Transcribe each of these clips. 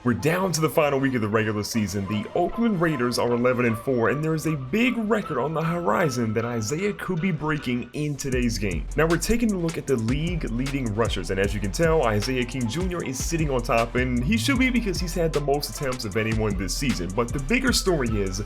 We're down to the final week of the regular season. The Oakland Raiders are 11-4, and there is a big record on the horizon that Isaiah could be breaking in today's game. Now we're taking a look at the league-leading rushers, and as you can tell, Isaiah King Jr. is sitting on top, and he should be because he's had the most attempts of anyone this season. But the bigger story is,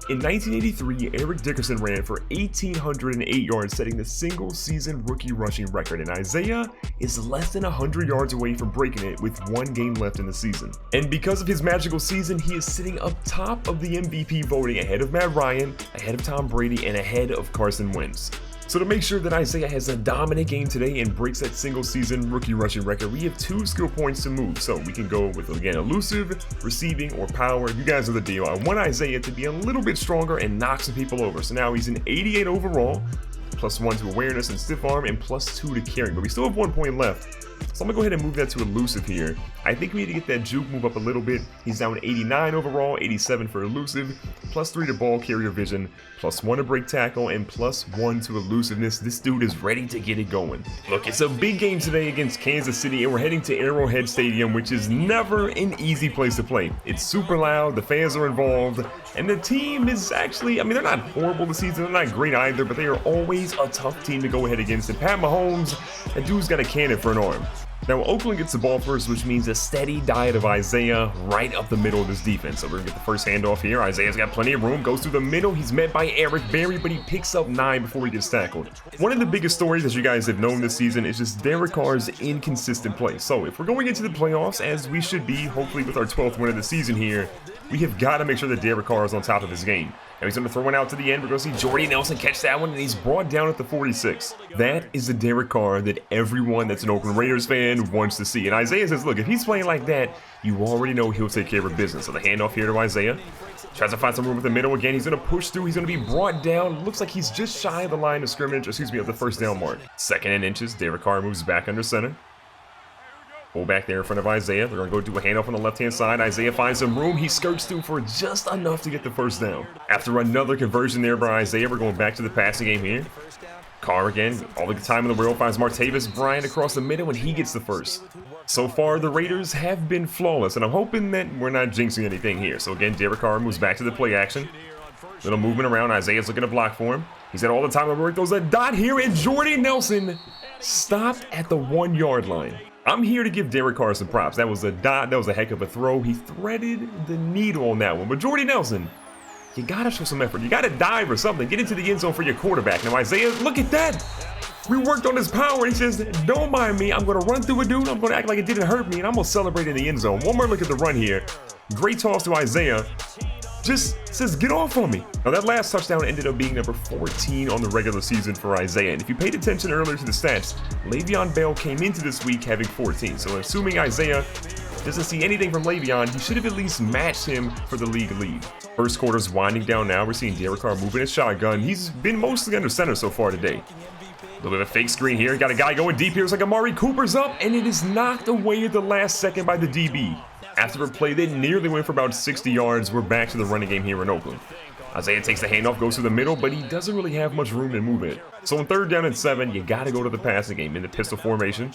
in 1983, Eric Dickerson ran for 1,808 yards, setting the single-season rookie rushing record, and Isaiah is less than 100 yards away from breaking it with one game left in the season. And because of his magical season, he is sitting up top of the MVP voting ahead of Matt Ryan, ahead of Tom Brady, and ahead of Carson Wentz. So to make sure that Isaiah has a dominant game today and breaks that single-season rookie rushing record, we have 2 skill points to move. So we can go with, again, elusive, receiving, or power. You guys are the deal. I want Isaiah to be a little bit stronger and knock some people over. So now he's an 88 overall, +1 to awareness and stiff arm, and +2 to carrying. But we still have 1 point left. So I'm going to go ahead and move that to elusive here. I think we need to get that juke move up a little bit. He's down 89 overall, 87 for elusive, +3 to ball carrier vision, +1 to break tackle, and +1 to elusiveness. This dude is ready to get it going. Look, it's a big game today against Kansas City, and we're heading to Arrowhead Stadium, which is never an easy place to play. It's super loud, the fans are involved, and the team is actually, they're not horrible this season, they're not great either, but they are always a tough team to go ahead against. And Pat Mahomes, that dude's got a cannon for an arm. Now, Oakland gets the ball first, which means a steady diet of Isaiah right up the middle of this defense. So we're going to get the first handoff here. Isaiah's got plenty of room, goes through the middle. He's met by Eric Berry, but he picks up 9 before he gets tackled. One of the biggest stories, as you guys have known this season, is just Derek Carr's inconsistent play. So if we're going into the playoffs, as we should be, hopefully with our 12th win of the season here, we have got to make sure that Derek Carr is on top of his game. Now he's going to throw one out to the end. We're going to see Jordy Nelson catch that one, and he's brought down at the 46. That is the Derek Carr that everyone that's an Oakland Raiders fan wants to see. And Isaiah says, look, if he's playing like that, you already know he'll take care of business. So the handoff here to Isaiah. Tries to find some room with the middle again. He's going to push through. He's going to be brought down. Looks like he's just shy of the line of scrimmage, of the first down mark. 2nd and inches. Derek Carr moves back under center. Full back there in front of Isaiah. They're going to go do a handoff on the left-hand side. Isaiah finds some room. He skirts through for just enough to get the first down. After another conversion there by Isaiah, we're going back to the passing game here. Carr again, all the time in the world, finds Martavis Bryant across the middle, and he gets the first. So far, the Raiders have been flawless, and I'm hoping that we're not jinxing anything here. So again, Derek Carr moves back to the play action. Little movement around. Isaiah's looking to block for him. He's got all the time in the world. Throws a dot here, and Jordy Nelson stopped at the 1-yard line. I'm here to give Derek Carr some props. That was a dot. That was a heck of a throw. He threaded the needle on that one. But Jordy Nelson, you got to show some effort. You got to dive or something. Get into the end zone for your quarterback. Now, Isaiah, look at that. We worked on his power. He says, don't mind me. I'm going to run through a dude. I'm going to act like it didn't hurt me, and I'm going to celebrate in the end zone. One more look at the run here. Great toss to Isaiah. Just says, get off on me. Now, that last touchdown ended up being number 14 on the regular season for Isaiah. And if you paid attention earlier to the stats, Le'Veon Bell came into this week having 14. So assuming Isaiah doesn't see anything from Le'Veon, he should have at least matched him for the league lead. First quarter's winding down now. We're seeing Derek Carr moving his shotgun. He's been mostly under center so far today. A little bit of a fake screen here. Got a guy going deep here. It's like Amari Cooper's up, and it is knocked away at the last second by the DB. After a play that nearly went for about 60 yards, we're back to the running game here in Oakland. Isaiah takes the handoff, goes through the middle, but he doesn't really have much room to move it. So on 3rd down and 7, you got to go to the passing game in the pistol formation.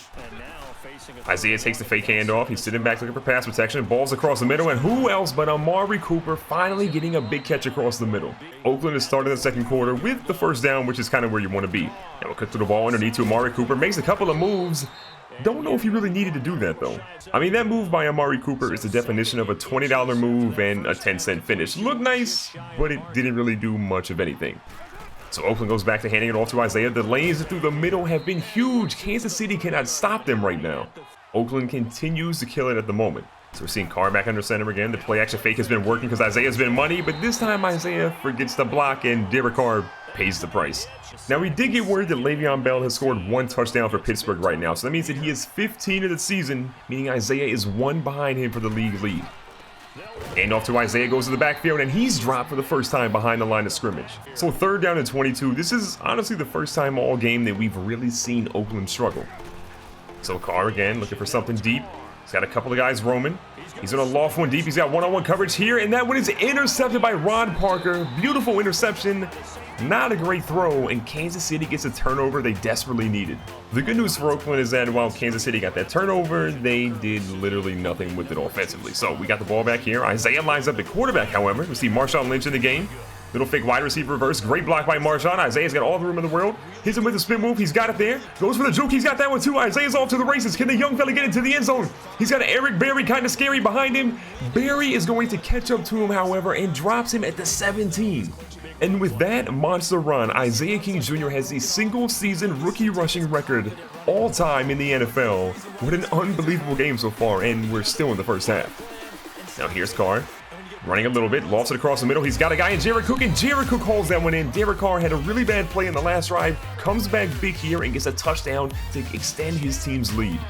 Isaiah takes the fake handoff. He's sitting back looking for pass protection. Ball's across the middle, and who else but Amari Cooper finally getting a big catch across the middle. Oakland is starting the 2nd quarter with the first down, which is kind of where you want to be. Now we'll cut through the ball underneath to Amari Cooper. Makes a couple of moves. Don't know if he really needed to do that, though. That move by Amari Cooper is the definition of a $20 move and a 10-cent finish. Looked nice, but it didn't really do much of anything. So Oakland goes back to handing it off to Isaiah. The lanes through the middle have been huge. Kansas City cannot stop them right now. Oakland continues to kill it at the moment. So we're seeing Carr back under center again. The play action fake has been working because Isaiah's been money, but this time Isaiah forgets the block and Derek Carr pays the price. Now, we did get word that Le'Veon Bell has scored 1 touchdown for Pittsburgh right now, so that means that he is 15 of the season, meaning Isaiah is 1 behind him for the league lead. And off to Isaiah, goes to the backfield, and he's dropped for the first time behind the line of scrimmage. So 3rd down and 22. This is honestly the first time all game that we've really seen Oakland struggle. So Carr again, looking for something deep. He's got a couple of guys roaming. He's going to loft one deep. He's got one-on-one coverage here, and that one is intercepted by Ron Parker. Beautiful interception. Not a great throw, and Kansas City gets a turnover they desperately needed. The good news for Oakland is that while Kansas City got that turnover, they did literally nothing with it offensively. So we got the ball back here. Isaiah lines up at quarterback, however. We see Marshawn Lynch in the game. Little fake wide receiver reverse. Great block by Marshawn. Isaiah's got all the room in the world. Hits him with a spin move. He's got it there. Goes for the juke. He's got that one too. Isaiah's off to the races. Can the young fella get into the end zone? He's got Eric Berry kind of scary behind him. Berry is going to catch up to him, however, and drops him at the 17. And with that monster run, Isaiah King Jr. has the single-season rookie rushing record all-time in the NFL. What an unbelievable game so far, and we're still in the first half. Now here's Carr. Running a little bit, lofts it across the middle. He's got a guy in Jared Cook, and Jared Cook holds that one in. Derek Carr had a really bad play in the last drive, comes back big here, and gets a touchdown to extend his team's lead.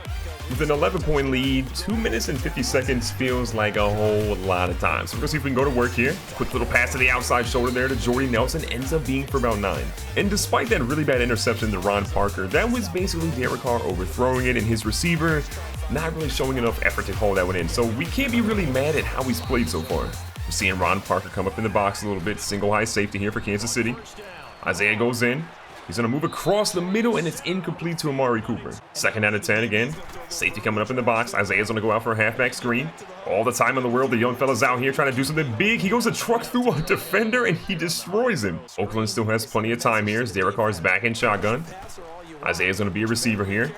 With an 11-point lead, 2 minutes and 50 seconds feels like a whole lot of time. So we're going to see if we can go to work here. Quick little pass to the outside shoulder there to Jordy Nelson. Ends up being for about 9. And despite that really bad interception to Ron Parker, that was basically Derek Carr overthrowing it, and his receiver not really showing enough effort to hold that one in. So we can't be really mad at how he's played so far. We're seeing Ron Parker come up in the box a little bit. Single high safety here for Kansas City. Isaiah goes in. He's going to move across the middle, and it's incomplete to Amari Cooper. 2nd down and 10 again. Safety coming up in the box. Isaiah's going to go out for a halfback screen. All the time in the world, the young fella's out here trying to do something big. He goes to truck through a defender, and he destroys him. Oakland still has plenty of time here as Derek Carr's back in shotgun. Isaiah's going to be a receiver here.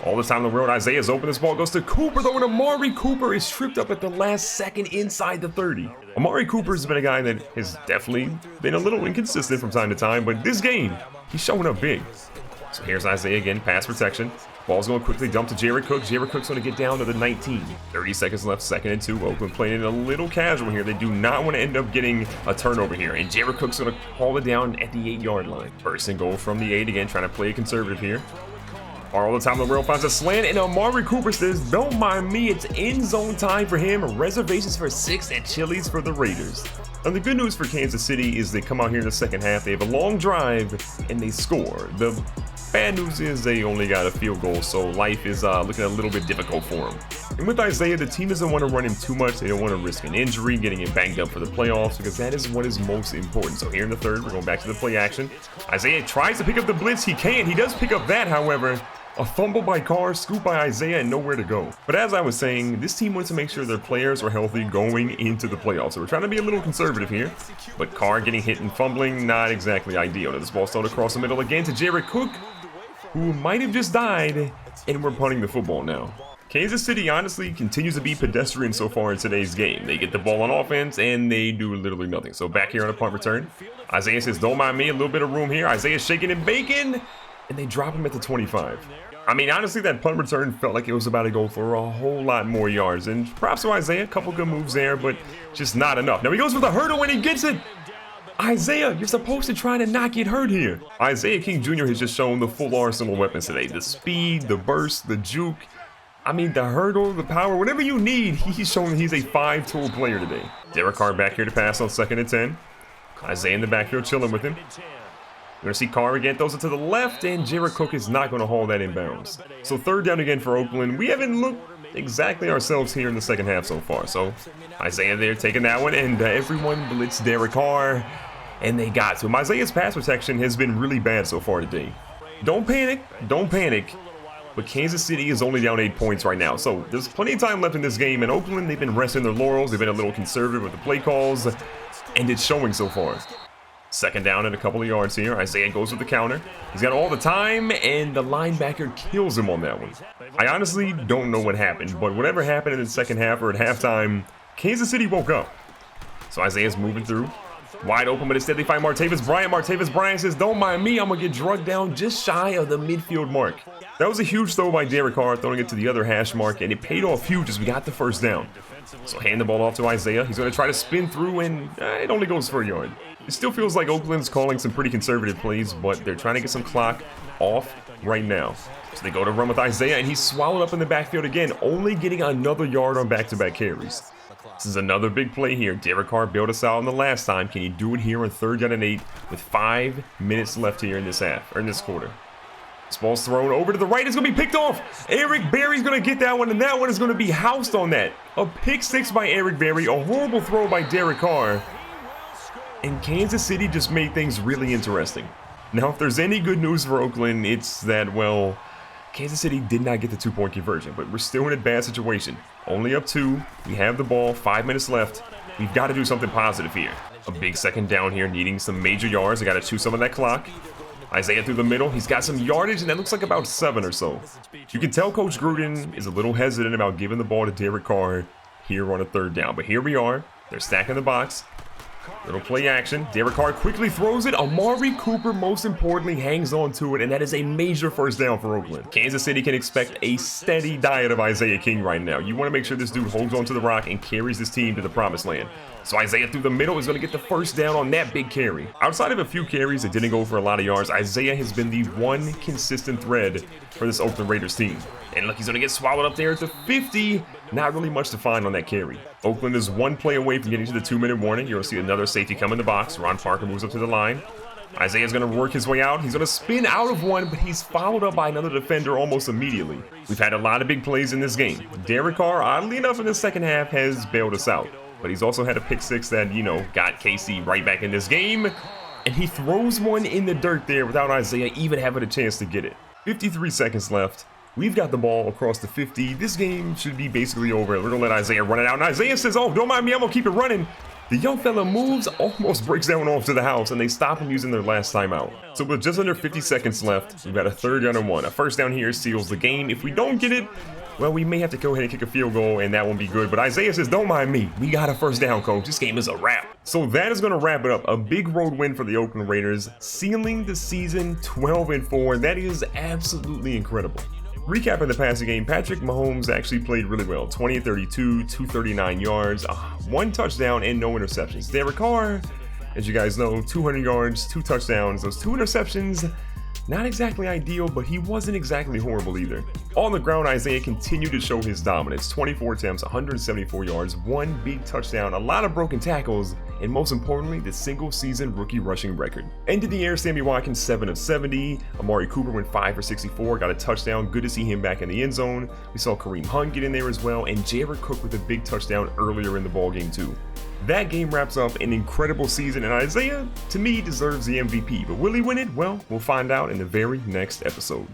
All the time in the world, Isaiah's open. This ball goes to Cooper, though, and Amari Cooper is tripped up at the last second inside the 30. Amari Cooper has been a guy that has definitely been a little inconsistent from time to time, but this game, he's showing up big. So here's Isaiah again, pass protection. Ball's going to quickly dump to Jared Cook. Jared Cook's going to get down to the 19. 30 seconds left, 2nd and 2. Oakland playing it a little casual here. They do not want to end up getting a turnover here. And Jared Cook's going to haul it down at the 8-yard line. 1st and goal from the 8 again, trying to play it conservative here. All the time in the world finds a slant, and Amari Cooper says, don't mind me, it's end zone time for him. Reservations for 6 at Chili's for the Raiders. And the good news for Kansas City is they come out here in the second half, they have a long drive, and they score. The bad news is they only got a field goal, so life is looking a little bit difficult for them. And with Isaiah, the team doesn't want to run him too much. They don't want to risk an injury, getting him banged up for the playoffs, because that is what is most important. So here in the 3rd, we're going back to the play action. Isaiah tries to pick up the blitz. He can. He does pick up that, however. A fumble by Carr, scoop by Isaiah, and nowhere to go. But as I was saying, this team wants to make sure their players are healthy going into the playoffs. So we're trying to be a little conservative here. But Carr getting hit and fumbling, not exactly ideal. This ball started across the middle again to Jared Cook, who might have just died, and we're punting the football now. Kansas City honestly continues to be pedestrian so far in today's game. They get the ball on offense, and they do literally nothing. So back here on a punt return, Isaiah says, don't mind me, a little bit of room here. Isaiah's shaking and baking, and they drop him at the 25. I mean, honestly, that punt return felt like it was about to go for a whole lot more yards. And props to Isaiah, a couple good moves there, but just not enough. Now he goes for the hurdle and he gets it. Isaiah, you're supposed to try to not get hurt here. Isaiah King Jr. has just shown the full arsenal of weapons today. The speed, the burst, the juke. I mean, the hurdle, the power, whatever you need, he's showing he's a 5-tool player today. Derek Carr back here to pass on 2nd and 10. Isaiah in the backfield chilling with him. We're going to see Carr again, throws it to the left, and Jared Cook is not going to haul that inbounds. So 3rd down again for Oakland. We haven't looked exactly ourselves here in the second half so far. So Isaiah there taking that one, and everyone blitzed Derek Carr, and they got to him. Isaiah's pass protection has been really bad so far today. Don't panic, don't panic. But Kansas City is only down 8 points right now. So there's plenty of time left in this game. And Oakland, they've been resting their laurels. They've been a little conservative with the play calls, and it's showing so far. 2nd down and a couple of yards here. Isaiah goes with the counter. He's got all the time, and the linebacker kills him on that one. I honestly don't know what happened, but whatever happened in the second half or at halftime, Kansas City woke up. So Isaiah's moving through. Wide open, but instead they find Martavis Bryant. Martavis Bryant says, don't mind me, I'm going to get drugged down just shy of the midfield mark. That was a huge throw by Derek Carr, throwing it to the other hash mark, and it paid off huge as we got the 1st down. So hand the ball off to Isaiah. He's going to try to spin through, and it only goes for a yard. It still feels like Oakland's calling some pretty conservative plays, but they're trying to get some clock off right now. So they go to run with Isaiah, and he's swallowed up in the backfield again, only getting another yard on back-to-back carries. This is another big play here. Derek Carr bailed us out on the last time. Can he do it here on 3rd down and 8 with 5 minutes left here in this half, or in this quarter? This ball's thrown over to the right. It's going to be picked off. Eric Berry's going to get that one, and that one is going to be housed on that. A pick six by Eric Berry, a horrible throw by Derek Carr. And Kansas City just made things really interesting. Now, if there's any good news for Oakland, it's that, well, Kansas City did not get the 2-point conversion, but we're still in a bad situation. Only up 2. We have the ball, 5 minutes left. We've got to do something positive here. A big second down here, needing some major yards. I got to chew some of that clock. Isaiah through the middle. He's got some yardage, and that looks like about 7 or so. You can tell Coach Gruden is a little hesitant about giving the ball to Derek Carr here on a 3rd down. But here we are. They're stacking the box. Little play action. Derek Carr quickly throws it. Amari Cooper, most importantly, hangs on to it, and that is a major 1st down for Oakland. Kansas City can expect a steady diet of Isaiah King right now. You want to make sure this dude holds on to the rock and carries this team to the promised land. So Isaiah through the middle is going to get the 1st down on that big carry. Outside of a few carries that didn't go for a lot of yards, Isaiah has been the one consistent thread for this Oakland Raiders team. And look, he's going to get swallowed up there at the 50. Not really much to find on that carry. Oakland is 1 play away from getting to the 2-minute warning. You'll see another safety come in the box. Ron Parker moves up to the line. Isaiah's going to work his way out. He's going to spin out of one, but he's followed up by another defender almost immediately. We've had a lot of big plays in this game. Derek Carr, oddly enough, in the 2nd half has bailed us out. But he's also had a pick six that, you know, got KC right back in this game. And he throws one in the dirt there without Isaiah even having a chance to get it. 53 seconds left. We've got the ball across the 50. This game should be basically over. We're going to let Isaiah run it out. And Isaiah says, oh, don't mind me. I'm going to keep it running. The young fella moves, almost breaks that one off to the house, and they stop him using their last timeout. So with just under 50 seconds left, we've got a 3rd down and 1. A 1st down here seals the game. If we don't get it, well, we may have to go ahead and kick a field goal, and that won't be good. But Isaiah says, don't mind me. We got a 1st down, coach. This game is a wrap. So that is going to wrap it up. A big road win for the Oakland Raiders, sealing the season 12-4. That is absolutely incredible. Recapping the passing game, Patrick Mahomes actually played really well. 20-32, 239 yards, 1 touchdown, and no interceptions. Derek Carr, as you guys know, 200 yards, 2 touchdowns. Those 2 interceptions, not exactly ideal, but he wasn't exactly horrible either. On the ground, Isaiah continued to show his dominance. 24 attempts, 174 yards, 1 big touchdown, a lot of broken tackles, and most importantly, the single-season rookie rushing record. Ended the air, Sammy Watkins 7 of 70. Amari Cooper went 5 for 64, got a touchdown. Good to see him back in the end zone. We saw Kareem Hunt get in there as well, and Jared Cook with a big touchdown earlier in the ballgame too. That game wraps up an incredible season, and Isaiah, to me, deserves the MVP. But will he win it? Well, we'll find out in the very next episode.